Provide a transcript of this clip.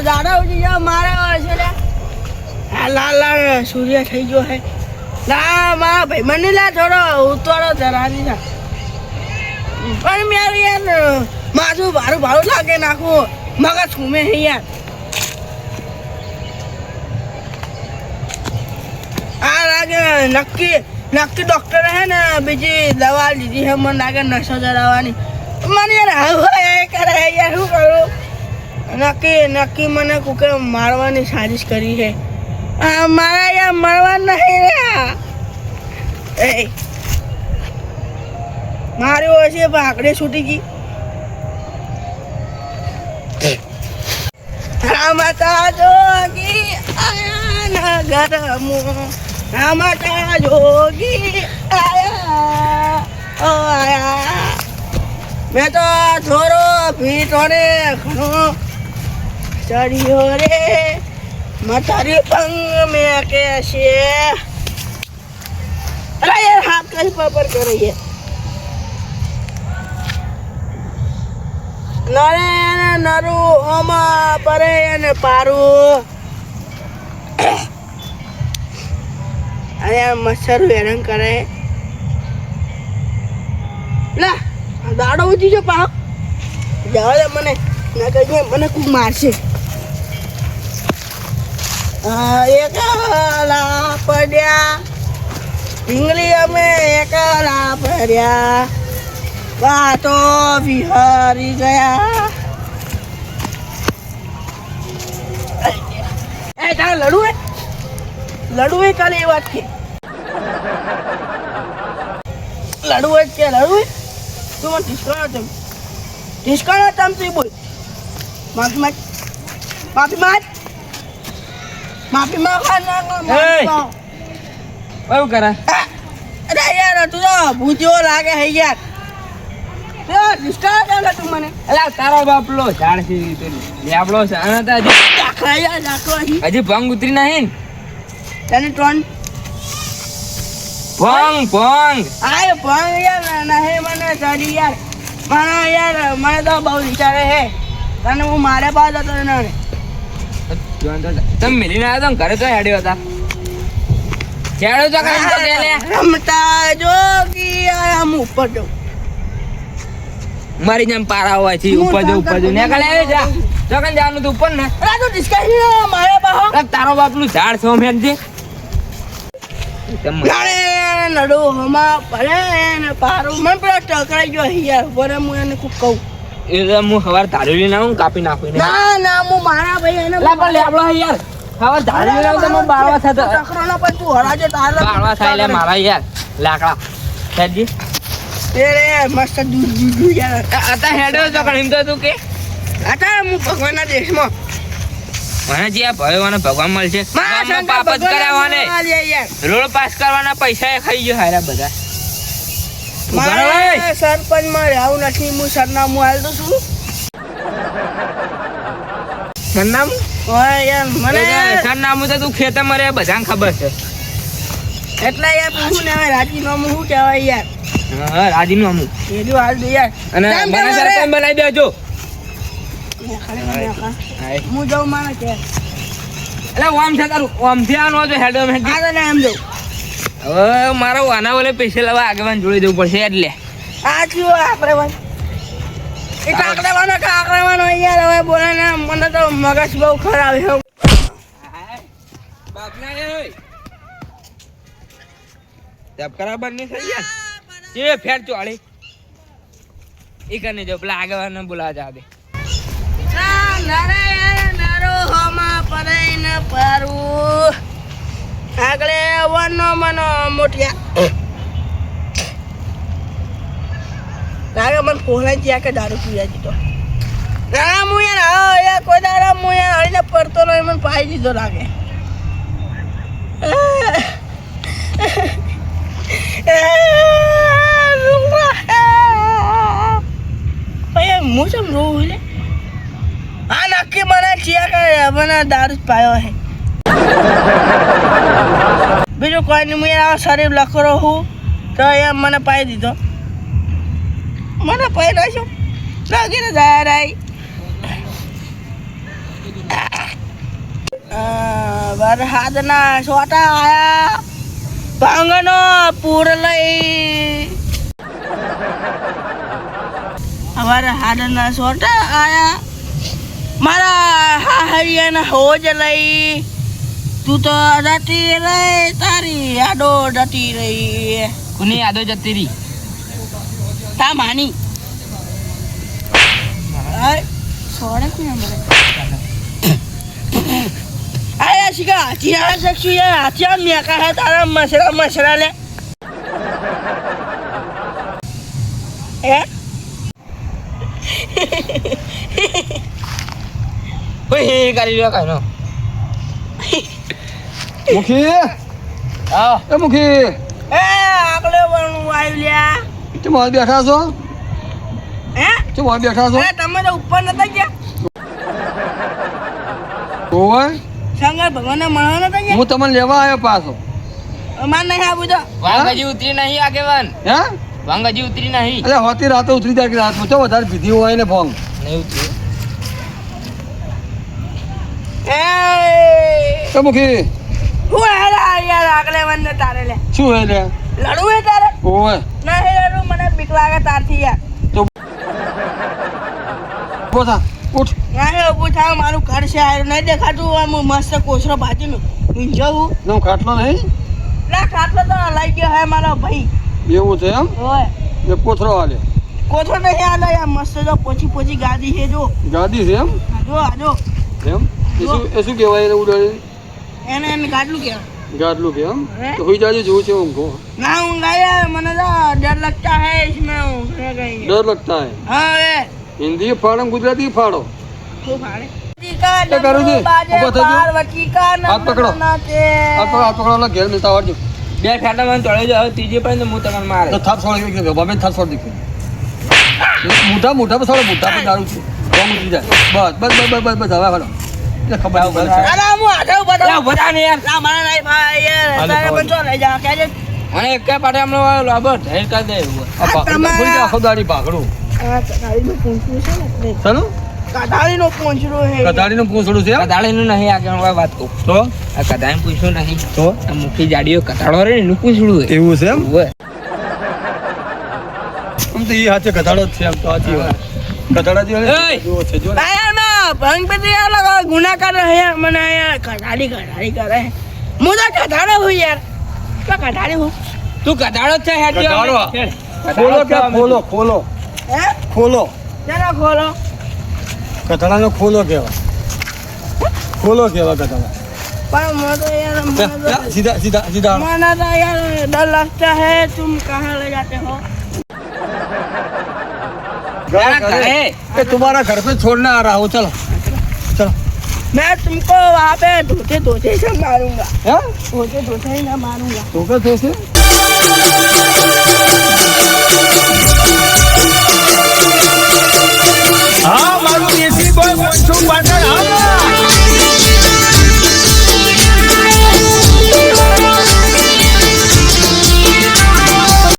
દાડા ઉઠી જાવ મારા છે ને આ લાલ લાલ સૂર્ય થઈ ગયો હે ના મારા ભાઈ મને લા થોડો ઉતવાળો ધરાવી ના પણ મેં યાર માથું ભારું લાગે નાખું મગજ ઘૂમે હે યાર આ લાગે નક્કી ડોક્ટર હે ને બીજી દવા લીધી હે મને લાગે નસો ચડાવવાની મને યાર હવે કરે યાર શું કરું નક્કી મને કોકે મારવાની સાजिश કરી છે મારા યાર મરવા નહીં રે માર્યો હશે ભાગડે છૂટી ગઈ રામતા જોગી આયા નગરમો રામતા જોગી આયા मैं तो छोरो भीटो ने घणो चढ़ियो रे मतारी पंग में कैसे अरे यार हाथ कहीं पर रही है नरे नरु ओमा परे ने पारू अरे मच्छर हैरान करे ला દાડો ઉઠી જો પા જવા દે મને ના કહીએ મને ખૂબ મારશે એકલા પડ્યા ઢીંગલી અમે એકલા પડ્યા વાતો વિહારી ગયા એ તારે લડવું એ કાલે એ વાત છે લડવું જ કે લડવું તું મને ઠીસકાનો તમ તું બોલ માફી માંગ બહુ કરે અરે યાર તું તો ભૂજો લાગે હે યાર ઠીસકાનો તમ તું મને અલા તારો બાપલો ઝાડ છે લેબડો છે અને તો હજી ભંગ ઉતરી નહીં તને ત્રણ ભંગ આય ભંગ યાર નહીં મને ચડી યાર મને તો બહુ વિચારે હે તને હું મારે પાસ હતો ને તમે મિલીને આવ્યા તો ઘરે તો હેડ્યો હતા ચેડો તો રમતા જોગી આયા હું ઉપર જાઉં મારી જેમ પારા હોય છે ઉપર જો ને કાલે આવે જા જગન જવાનું તું ઉપર ને અરે તું ડિસ્કશન મારે પાસ તારો બાપલું ઝાડ છો મેન છે નડો હમા પડે ને પારું મને પેલા ટકરાઈ ગયો યાર બરે હું એને ખૂબ કહું એ હું સવાર ધારી લઈને આવું કાપી નાખું ના હું મારા ભાઈ એને લેબડો યાર સવાર ધારી લઈને આવું તો હું બાળવા થતો ટકરાનો પણ તું હરાજે તારા બાળવા થાય લે મારા યાર લાકડા સાજી તેરે મસ્ત દૂધ યાર આતા હેડો તો કણ એમ તો તું કે આતા હું ભગવાનના દેશમાં મને જે આ ભયવાને ભગવાન મળશે પાપ જ કરાવવાને રોડ પાસ કરવાના પૈસા એ ખાઈ ગયો હારા બધા મારે સરપંચ માં રહેવું નથી હું સરનામું હાલ દઉં છું સરનામું યાર મને સરનામું તો તું ખેતર માં રહે બધાને ખબર છે એટલે યાર પૂછું ને હવે રાજીનામું શું કહેવાય યાર હા રાજીનામું એનું હાલ દે યાર અને મને સરપંચ બનાવી દેજો હું જાઉં મારે કે એટલે ઓમ છે તારું ઓમ થી આનો જો હેડો મે આ તો એમ જાઉં હવે મારો વાના ઓલે પૈસા લેવા આગેવાન જોડી દેવું પડશે એટલે આ થયો આપણે ભાઈ એ કાકડાવાનો યાર હવે બોલે ને મને તો મગજ બહુ ખરાબ છે બાપના એ તબ ખરાબર નહીં થઈ યાર જે ફેર ચોળી ઈ કને જો પેલા આગેવાન બોલા જા દે નરો હમા પરાઈ ન પારું આગળ વનો મનો મોટિયા લાગે મને ફોલા જ્યાં કે દારૂ પીવા દીધો ના હું યાર કોઈ દાડા હું યાર હળીને પડતો નહીં મને પાઈ દીધો લાગે હું સમ રોવું લે આ નક્કી મને ચિયા કરે મને દારૂ જ પાયો હે બીજું કોઈ નહીં હું આ શરીર લખરો હું તો એમ મને પાઈ દીધો મને પાઈ નાખ્યો લાગીને જાય રાઈ વરસાદના છોટા આયા ભાંગનો પૂર લઈ વરસાદના છોટા આયા મારા હાહરિયાના હોજ લઈ તું તો જતી રહી તારી યાદો જતી રહી કોની યાદો જતી રહી તા માની છોડે કોને મને આયા શિકા હાથિયા શકશું યાર હાથિયા મેકા હે તારા મસરા લે એ ઓય હે કરી રહ્યો કાનો મુખી આ એ મુખી એ આગલે વણું આવ્યું લ્યા કેમ હવે બેઠા છો હે કેમ હવે બેઠા છો અરે તમે તો ઉપર નતા ગયા ઓય શંકર ભગવાનને મળવા નતા ગયા હું તમને લેવા આવ્યો પાછો અમાર નહીં આવું તો વાંગજી ઉતરી નહીં આગેવાન હે વાંગજી ઉતરી નહીં એટલે હોતી રાતે ઉતરી જાય કે રાતમાં ચો વધારે પીધી હોય ને ભોંગ નહીં ઉતરી એ મુખી હું હેરા યાર આગલે વનને તારે લે શું હે લે લડવું હે તારે ઓય ના હે લડવું મને બીક લાગે તારથી યાર બોસા ઉઠ ના હે ઊભું થાવ મારું ઘર છે આયું નહીં દેખાતું આમ મસ્ત કોસરો ભાજીનું ઊંઝવું નો ખાટલો નહીં ના ખાટલો તો લઈ ગયો હે મારો ભાઈ એવું છે એમ ઓય એ પોથરો હાલે કોથળો નહીં આલે યાર મસ્ત જો પોચી ગાદી છે જો ગાદી છે એમ આજો એમ એ શું કહેવાય એને ઉડાડે એને ગાડલું કહેવાય ગાડલું કે એમ હે? તો હોઈ જાજે જોવું છે ઊંઘો ना ऊँगा यार मैंने तो डर लगता है इसमें ऊँघने का ही डर लगता है हाँ ये हिंदी फाड़ो गुजराती फाड़ो खूब हारे क्या करूँ जी? ऊपर थो जो। पार्वती का हाथ पकड़ो। नाचे हाथ पकड़ो ना घेर मिलता और जो બે ફેટા મને તળે જાવ ત્રીજે પણ હું તમને મારે तो थाप छोड़ के बाबे थाप छोड़ दिखे मुठा मुठा पे छोड़ो मुठा पे दारू छे बम उतरी जाए बस हवा हालो એટલે ખબર આવ બસ अरे हम आधा યા बताओ બધા ને યાર ना मारा नहीं भाई ये हालो, तारे हालो। बच्चों ले जा क्या जे મને એક પાટે હમણાં લાબર ઢેર કરી દે આ પાકડું ખોઈ જા ખોદાડી પાકડું कटारी में पूंछू से ना ચાલો कटारी नो पूंछू है કટાડીનું પૂંછડું છે કદાળીનું નહીં આગળ વાત કહું તો આ કદાળીને પૂછ્યું નહીં તો આ મુખી જાડીઓ કટાળો રે એનું પૂછડું એવું છે એમ હોય આમ તો એ હાચે કટાડો જ છે આમ તો સાચી વાત કટાડા જેવો એય! જેવો છે જો ને. यार मैं भंग पे तो यार लगा गुनाह कर रहे हैं मैंने यार कटारी कर रहे हैं मुझे कटारे हुई यार क्या कटारी हूँ તું કટાળો જ છે હેઠી કટાળો. હેઠ. ખોલો કે ખોલો ખોલો है ખોલો जरा खोलो કટાડાનો ખોલો કહેવાય ખોલો કહેવાય કટાડા पर मुझे यार સીધા સીધા સીધા माना था यार डर लगता है तुम कहाँ ले जाते हो તારા ઘરે ए तुम्हारा घर पे छोड़ने आ रहा हूँ चलो चलो मैं तुमको वहाँ पे धोते से मारूंगा हैं धोते ही ना मारूंगा तो क्या तो से